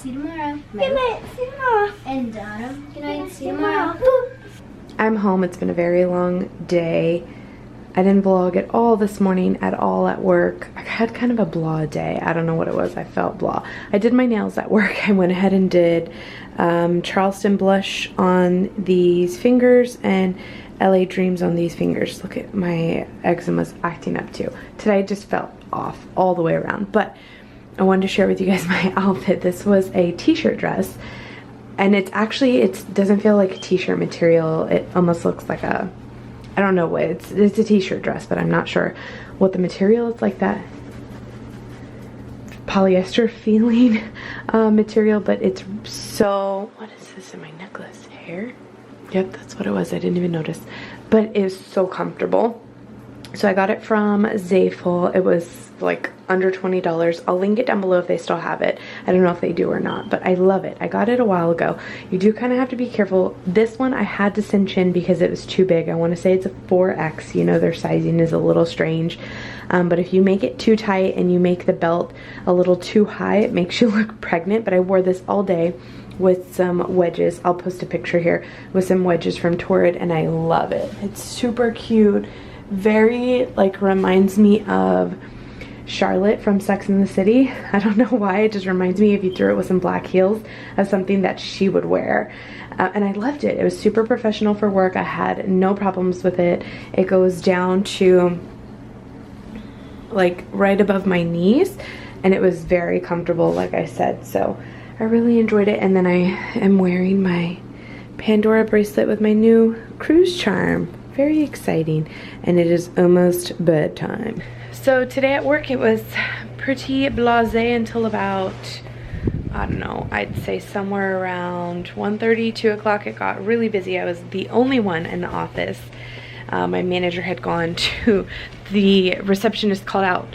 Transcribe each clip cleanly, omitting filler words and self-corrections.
See you tomorrow. Good night. See you tomorrow. And Donna. Good night. See you tomorrow. I'm home. It's been a very long day. I didn't vlog at all this morning at all at work. I had kind of a blah day. I don't know what it was. I felt blah. I did my nails at work. I went ahead and did Charleston blush on these fingers and LA Dreams on these fingers. Look at my eczema's acting up too. Today I just felt off all the way around. But I wanted to share with you guys my outfit. This was a t-shirt dress. And it's actually, it doesn't feel like a t-shirt material. It almost looks like a, I don't know what, it's a t-shirt dress, but I'm not sure what the material is, like that polyester feeling material, but it's so, what is this in my necklace? Hair? Yep, that's what it was. I didn't even notice, but it is so comfortable. So I got it from Zayful. It was like under $20. I'll link it down below if they still have it. I don't know if they do or not, but I love it. I got it a while ago. You do kind of have to be careful. This one I had to cinch in because it was too big. I want to say it's a 4X. You know, their sizing is a little strange. But if you make it too tight and you make the belt a little too high, it makes you look pregnant. But I wore this all day with some wedges. I'll post a picture here with some wedges from Torrid, and I love it. It's super cute. Very, like, reminds me of Charlotte from Sex and the City. I don't know why, it just reminds me, if you threw it with some black heels, of something that she would wear. And I loved it. It was super professional for work. I had no problems with it. It goes down to like right above my knees, and it was very comfortable, like I said. So I really enjoyed it. And then I am wearing my Pandora bracelet with my new cruise charm. Very exciting, and it is almost bedtime. So today at work it was pretty blasé until about, I don't know, I'd say somewhere around 1:30, 2 o'clock. It got really busy. I was the only one in the office. My manager had gone to, the receptionist called out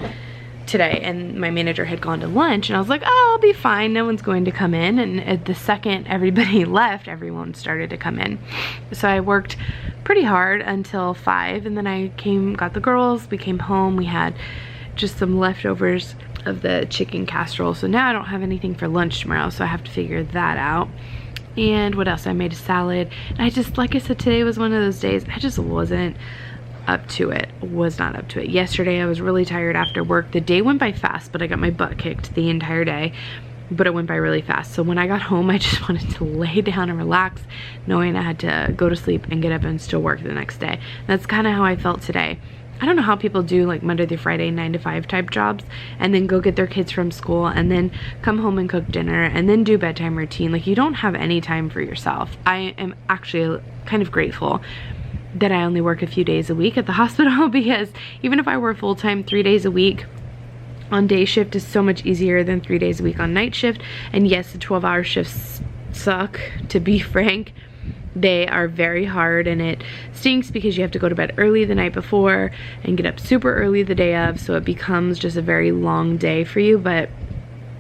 today, and my manager had gone to lunch, and I was like, oh, I'll be fine, no one's going to come in. And at the second everybody left, everyone started to come in. So I worked pretty hard until 5, and then I got the girls, we came home, we had just some leftovers of the chicken casserole. So now I don't have anything for lunch tomorrow, so I have to figure that out. And what else? I made a salad. And I just, like I said, today was one of those days I just wasn't up to it. Was not up to it. Yesterday I was really tired after work. The day went by fast, but I got my butt kicked the entire day, but it went by really fast. So when I got home, I just wanted to lay down and relax, knowing I had to go to sleep and get up and still work the next day. That's kind of how I felt today. I don't know how people do like Monday through Friday 9 to 5 type jobs and then go get their kids from school and then come home and cook dinner and then do bedtime routine. Like, you don't have any time for yourself. I am actually kind of grateful that I only work a few days a week at the hospital, because even if I were full-time 3 days a week on day shift is so much easier than 3 days a week on night shift. And yes, the 12-hour shifts suck, to be frank. They are very hard, and it stinks because you have to go to bed early the night before and get up super early the day of, so it becomes just a very long day for you. But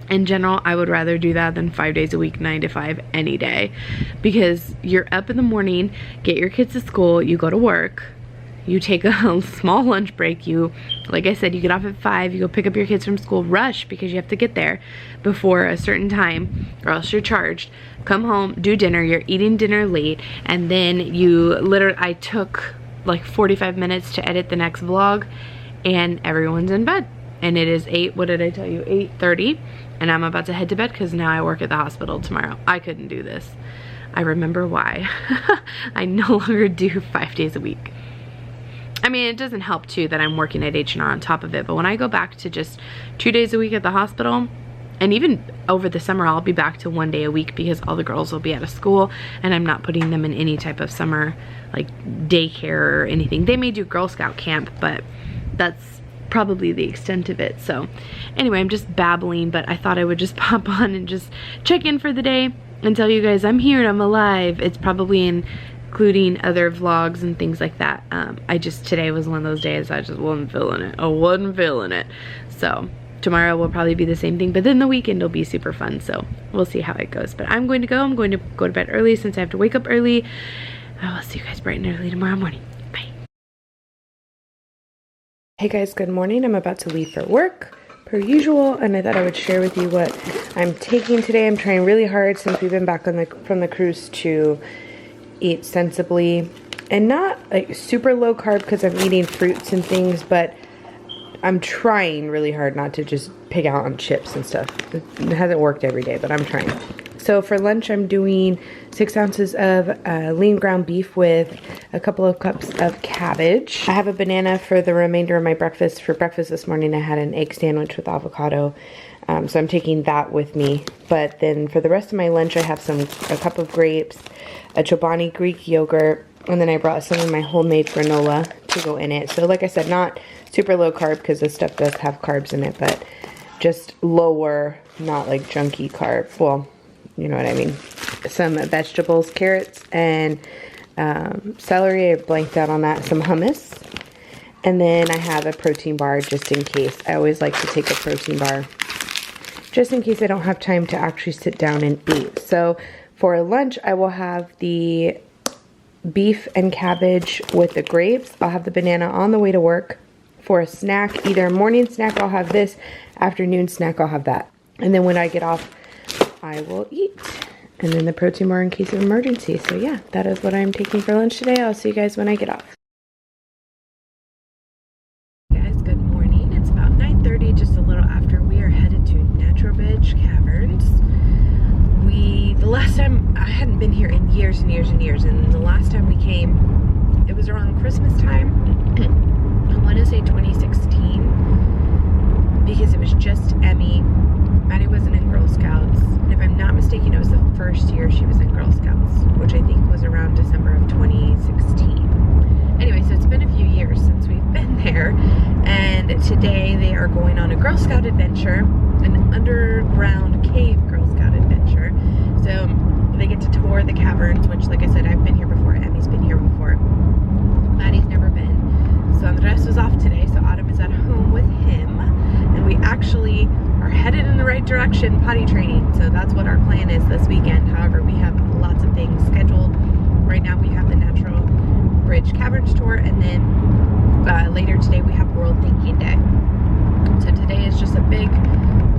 in general, I would rather do that than 5 days a week, 9 to 5 any day, because you're up in the morning, get your kids to school, you go to work, you take a small lunch break, you, like I said, you get off at 5, you go pick up your kids from school, rush because you have to get there before a certain time or else you're charged, come home, do dinner, you're eating dinner late, and then you literally, I took like 45 minutes to edit the next vlog, and everyone's in bed. And it is 8, what did I tell you, 8:30, and I'm about to head to bed because now I work at the hospital tomorrow. I couldn't do this. I remember why. I no longer do 5 days a week. I mean, it doesn't help too that I'm working at H&R on top of it, but when I go back to just 2 days a week at the hospital, and even over the summer I'll be back to 1 day a week because all the girls will be out of school and I'm not putting them in any type of summer like daycare or anything. They may do Girl Scout camp, but that's probably the extent of it. So anyway, I'm just babbling, but I thought I would just pop on and just check in for the day and tell you guys I'm here and I'm alive. It's probably including other vlogs and things like that. Today was one of those days I just wasn't feeling it. I wasn't feeling it. So tomorrow will probably be the same thing, but then the weekend will be super fun, so we'll see how it goes. But I'm going to go to bed early since I have to wake up early. I will see you guys bright and early tomorrow morning. Bye. Hey guys, good morning. I'm about to leave for work. per usual, and I thought I would share with you what I'm taking today. I'm trying really hard since we've been back from the cruise to eat sensibly and not like super low carb because I'm eating fruits and things, but I'm trying really hard not to just pig out on chips and stuff. It hasn't worked every day, but I'm trying. So for lunch, I'm doing 6 ounces of lean ground beef with a couple of cups of cabbage. I have a banana for the remainder of my breakfast. For breakfast this morning, I had an egg sandwich with avocado. So I'm taking that with me. But then for the rest of my lunch, I have a cup of grapes, a Chobani Greek yogurt, and then I brought some of my homemade granola to go in it. So like I said, not super low carb because this stuff does have carbs in it, but just lower, not like junky carb. Well, you know what I mean. Some vegetables, carrots, and celery. I blanked out on that. Some hummus. And then I have a protein bar just in case. I always like to take a protein bar just in case I don't have time to actually sit down and eat. So for lunch, I will have the beef and cabbage with the grapes. I'll have the banana on the way to work. For a snack, either a morning snack, I'll have this. Afternoon snack, I'll have that. And then when I get off, I will eat. And then the protein bar in case of emergency. So yeah, that is what I'm taking for lunch today. I'll see you guys when I get off. Guys, good morning. It's about 9:30, just a little after. We are headed to Natural Bridge Caverns. The last time, I hadn't been here in years and years and years, and the last time we came, it was around Christmas time. I want to say 2016, because it was just Emmy. Maddie wasn't in Girl Scouts, and if I'm not mistaken, it was the first year she was in Girl Scouts, which I think was around December of 2016. Anyway, so it's been a few years since we've been there, and today they are going on a Girl Scout adventure, an underground cave Girl Scout adventure. So they get to tour the caverns, which, like I said, I've been here before. Emmy's been here before. Maddie's never been. So Andres was off today, so Autumn is at home with him, and we actually are headed in the right direction, potty training. So that's what our plan is this weekend. However, we have lots of things scheduled. Right now we have the Natural Bridge Caverns tour, and then later today we have World Thinking Day. So today is just a big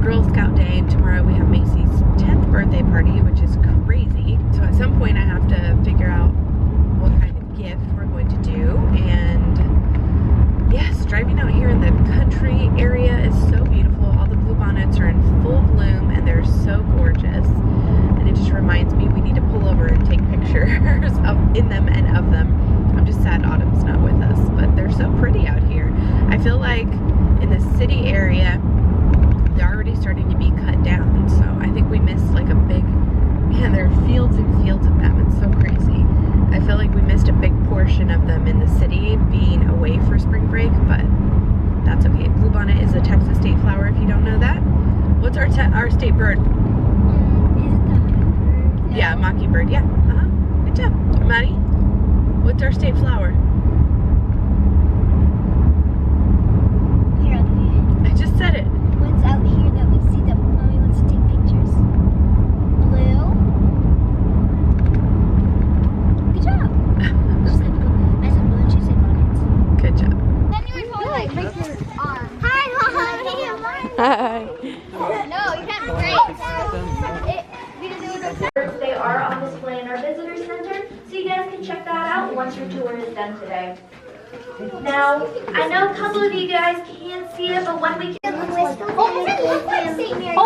Girl Scout day, and tomorrow we have Macy's 10th birthday party, which is crazy. So at some point I have to figure out what kind of gift we're going to do. And yes, driving out here in the country area is so beautiful. All the bluebonnets are in full bloom and they're so gorgeous. And it just reminds me we need to pull over and take pictures in them and of them. I'm just sad Autumn's not with us, but they're so pretty out here. I feel like in the city area, they're already starting to be cut down. So I think we missed like a big, man, there are fields and fields of them. It's so crazy. I feel like we missed a big portion of them in the city being away for spring break, but that's okay. Bluebonnet is a Texas state flower if you don't know that. What's our state bird? Yeah, mockingbird, yeah. Good job. Maddie, what's our state flower? I just said it. What's out here that we see that mommy wants to take pictures? Blue. Good job. She said blue. I said blue and she said bonnets. Good job. Then you were totally like break your arm. Hi, Mom. Hi. No, you can't break. They are on display in our visitor center, so you guys can check that out once your tour is done today. Now, I know a couple of you guys can't see it, but when we can... Oh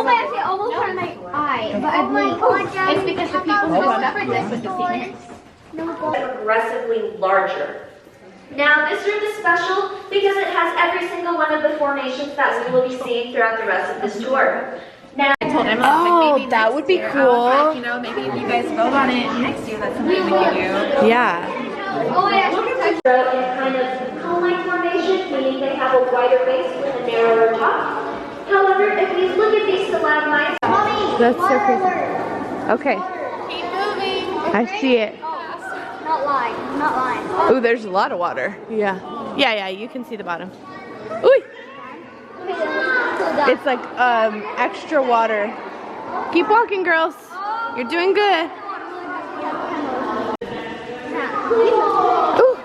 my gosh, it almost hurt my eye. But I blinked. It's because the people who discovered this with the Phoenix. Aggressively larger. Now, this room is special because it has every single one of the formations that we will be seeing throughout the rest of this tour. Now, I told Emma, oh, like, maybe that would be cool. I was like, you know, maybe if you guys vote on it next year, that's something we can do. Yeah. oh yeah, in kind of cone-like formation, meaning they have a wider base with a narrower top. However, if you look at these stalagmites, That's so crazy. Okay. Keep moving. I see it. not lying, not lying. Oh, there's a lot of water. Yeah. Yeah, you can see the bottom. Ooh. It's like extra water. Keep walking, girls. You're doing good. Ooh.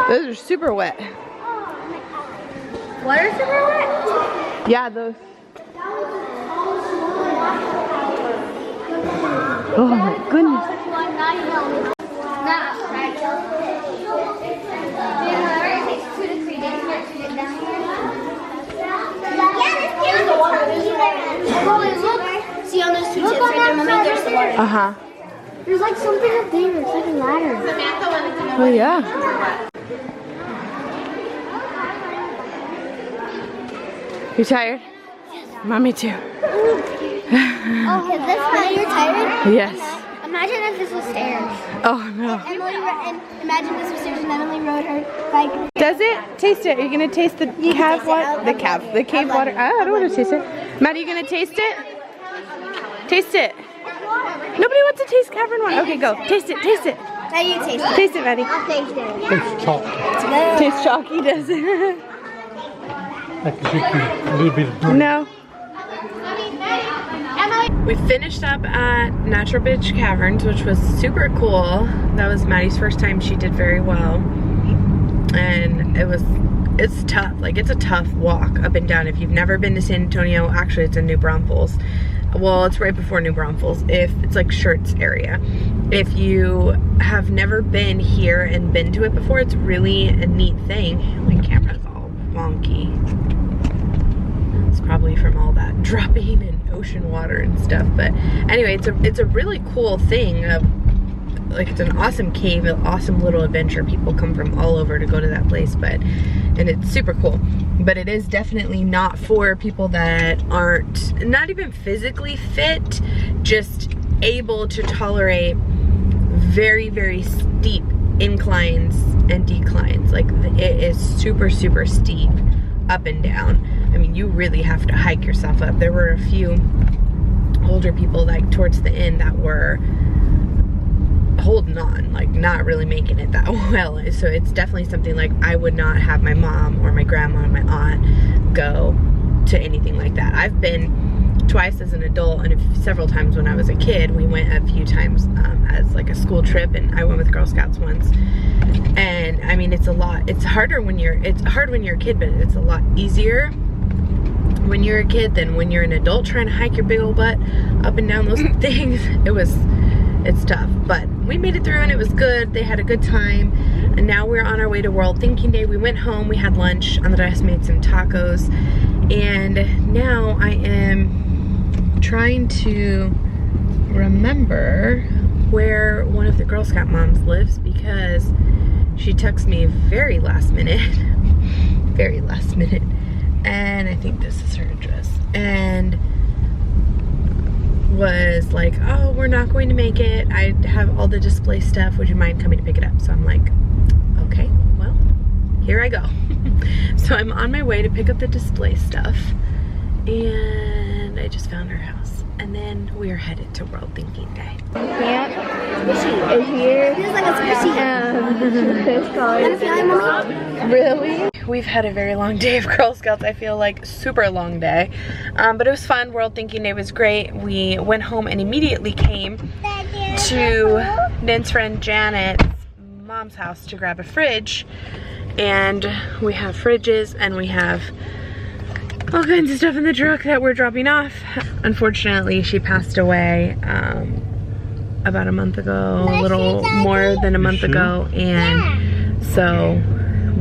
Those are super wet. What are super wet? Yeah, those. Oh my goodness. See on those two tips right there, Mommy, there's the water. Uh-huh. There's like something up there, it's like a ladder. Oh yeah. You tired? Mommy too. Oh, is this how you're tired? Yes. Imagine if this was stairs. Oh no. And imagine this was stairs and Emily rode her bike. Does it? Taste it. Are you gonna taste the cave water? The cave water. I don't want to taste it. Matt, are you gonna taste it? Taste it. Nobody wants to taste cavern water. Okay, go. Taste it. Taste it. Now you taste it. Taste it, Maddie. I'll taste it. It's chalk. It's good. Tastes chalky, does it? Like a little bit of dirt. No. We finished up at Natural Beach Caverns, which was super cool. That was Maddie's first time. She did very well. And it's tough. Like, it's a tough walk up and down. If you've never been to San Antonio, actually it's in New Braunfels. Well, it's right before New Braunfels. It's like Schertz area. If you have never been here and been to it before, it's really a neat thing. My camera's all wonky. It's probably from all that dropping and ocean water and stuff. But anyway, it's a really cool thing. Like, it's an awesome cave, an awesome little adventure. People come from all over to go to that place, and it's super cool. But it is definitely not for people that aren't, not even physically fit, just able to tolerate very, very steep inclines and declines. Like, it is super, super steep up and down. I mean, you really have to hike yourself up. There were a few older people, like towards the end, that were holding on, like not really making it that well. So it's definitely something like I would not have my mom or my grandma or my aunt go to anything like that. I've been twice as an adult, and several times when I was a kid. We went a few times as like a school trip, and I went with Girl Scouts once. And I mean, it's a lot. It's hard when you're a kid, but it's a lot easier when you're a kid than when you're an adult trying to hike your big old butt up and down those things. It's tough, but we made it through and it was good. They had a good time, and now we're on our way to World Thinking Day. We went home, we had lunch. Andres made some tacos, and now I am trying to remember where one of the Girl Scout moms lives, because she texted me very last minute, very last minute, and I think this is her address, and was like, oh, we're not going to make it. I have all the display stuff. Would you mind coming to pick it up? So I'm like, okay, well, here I go. So I'm on my way to pick up the display stuff, and I just found her house. And then we are headed to World Thinking Day. Yeah, squishy. Is here. Feels like a squishy. Really? We've had a very long day of Girl Scouts. I feel like super long day, but it was fun. World Thinking Day was great. We went home and immediately came to Nan's friend Janet's mom's house to grab a fridge, and we have fridges and we have all kinds of stuff in the truck that we're dropping off. Unfortunately, she passed away about a month ago, a little more than a month ago, and so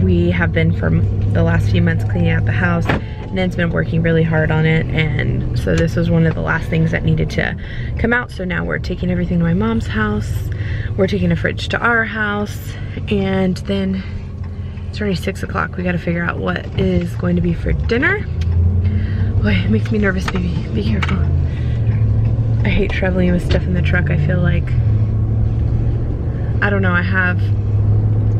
we have been for the last few months cleaning out the house. Nan's been working really hard on it, and so this was one of the last things that needed to come out. So now we're taking everything to my mom's house, we're taking a fridge to our house, and then it's already 6 o'clock. We got to figure out what is going to be for dinner. Boy, it makes me nervous, baby. Be careful. I hate traveling with stuff in the truck. I feel like, I don't know,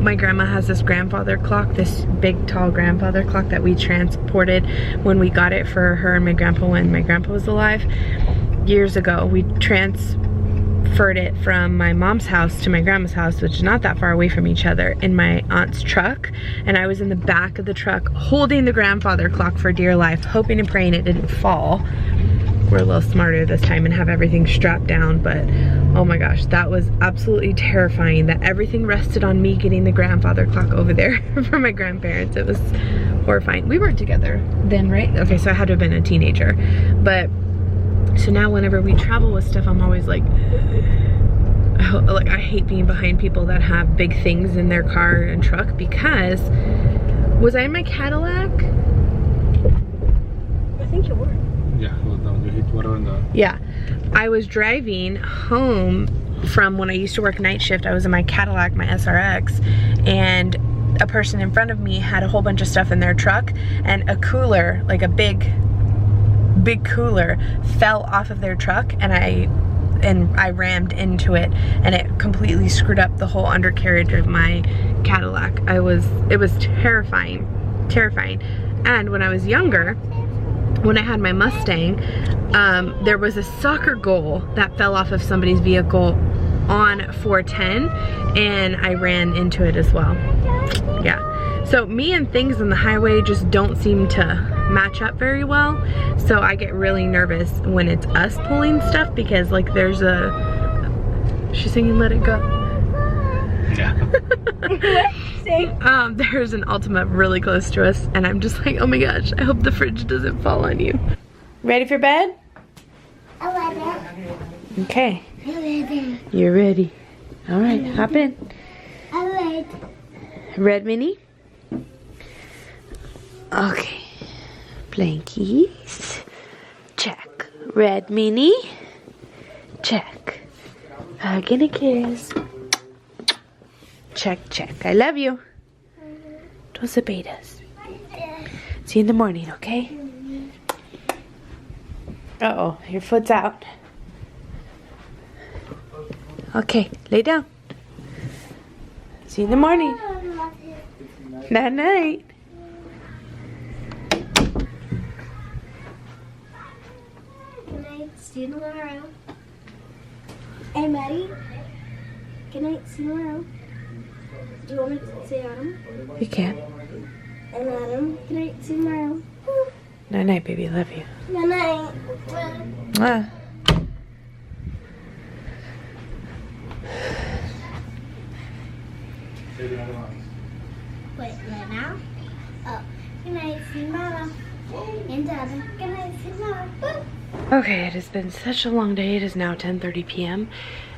my grandma has this grandfather clock, this big tall grandfather clock that we transported when we got it for her and my grandpa when my grandpa was alive years ago. We transferred it from my mom's house to my grandma's house, which is not that far away from each other, in my aunt's truck, and I was in the back of the truck holding the grandfather clock for dear life, hoping and praying it didn't fall. were a little smarter this time and have everything strapped down, but oh my gosh, that was absolutely terrifying that everything rested on me getting the grandfather clock over there for my grandparents. It was horrifying. We weren't together then, right? Okay, so I had to have been a teenager. But so now whenever we travel with stuff, I'm always like I hate being behind people that have big things in their car and truck, because was I in my Cadillac? I think you were. Yeah, well, no, you hit whatever in the... Yeah, I was driving home from when I used to work night shift. I was in my Cadillac, my SRX, and a person in front of me had a whole bunch of stuff in their truck, and a cooler, like a big cooler, fell off of their truck, and I rammed into it, and it completely screwed up the whole undercarriage of my Cadillac. It was terrifying. And when I was younger, when I had my Mustang, there was a soccer goal that fell off of somebody's vehicle on 410, and I ran into it as well. Yeah, so me and things on the highway just don't seem to match up very well, so I get really nervous when it's us pulling stuff, because like there's she's singing Let It Go. Yeah. There's an Ultima really close to us, and I'm just like, oh my gosh, I hope the fridge doesn't fall on you. Ready for bed? Okay. You're ready. All right, hop in. Red Minnie? Okay. Blankies. Check. Red Minnie? Check. Hug and a kiss. Check, check. I love you. Dos betas. See you in the morning, okay? Uh-oh, your foot's out. Okay, lay down. See you in the morning. Night night. Good night, see you tomorrow. Hey, Maddie. Good night, see you tomorrow. Do you want me to say Adam? You can. And Adam, good night, see you tomorrow. Night night, baby. Love you. Good night. Mwah. Wait, right now? Oh, good night, see you tomorrow. And Adam, good night, see you tomorrow. Okay, it has been such a long day. It is now 10:30 p.m.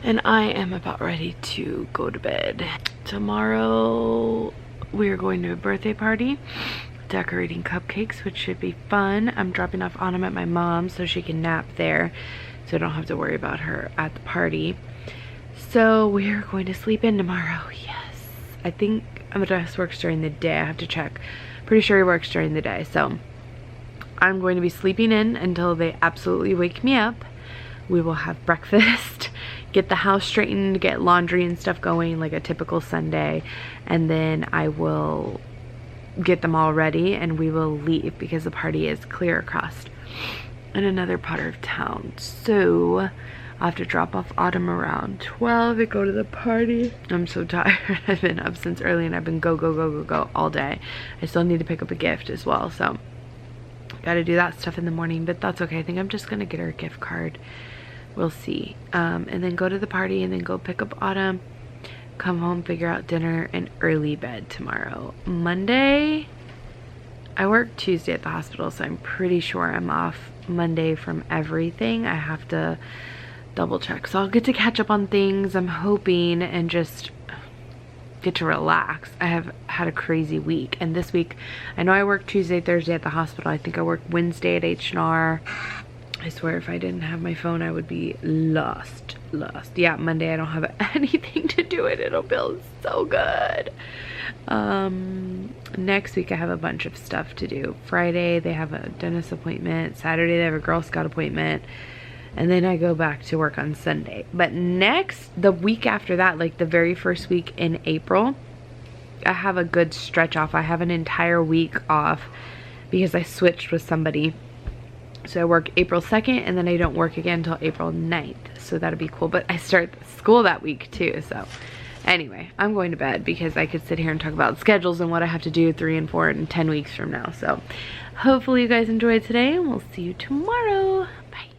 and I am about ready to go to bed. Tomorrow we are going to a birthday party, decorating cupcakes, which should be fun. I'm dropping off Autumn at my mom's so she can nap there, so I don't have to worry about her at the party. So we're going to sleep in tomorrow. Yes, I think Amadeus works during the day. I have to check. Pretty sure he works during the day, so I'm going to be sleeping in until they absolutely wake me up. We will have breakfast, get the house straightened, get laundry and stuff going like a typical Sunday, and then I will get them all ready and we will leave because the party is clear across in another part of town. So I'll have to drop off Autumn around 12 and go to the party. I'm so tired. I've been up since early and I've been go all day. I still need to pick up a gift as well, so gotta do that stuff in the morning, but that's okay. I think I'm just gonna get her a gift card. We'll see. And then go to the party and then go pick up Autumn, come home, figure out dinner, and early bed tomorrow. Monday, I work Tuesday at the hospital, so I'm pretty sure I'm off Monday from everything. I have to double check. So I'll get to catch up on things, I'm hoping, and just get to relax. I have had a crazy week, and this week I know I work Tuesday, Thursday at the hospital. I think I work Wednesday at H&R. I swear if I didn't have my phone I would be lost. Yeah, Monday I don't have anything to do it. It'll feel so good. Next week I have a bunch of stuff to do. Friday they have a dentist appointment. Saturday they have a Girl Scout appointment. And then I go back to work on Sunday. But the week after that, like the very first week in April, I have a good stretch off. I have an entire week off because I switched with somebody. So I work April 2nd and then I don't work again until April 9th. So that'll be cool. But I start school that week too. So anyway, I'm going to bed because I could sit here and talk about schedules and what I have to do 3 and 4 and 10 weeks from now. So hopefully you guys enjoyed today and we'll see you tomorrow. Bye.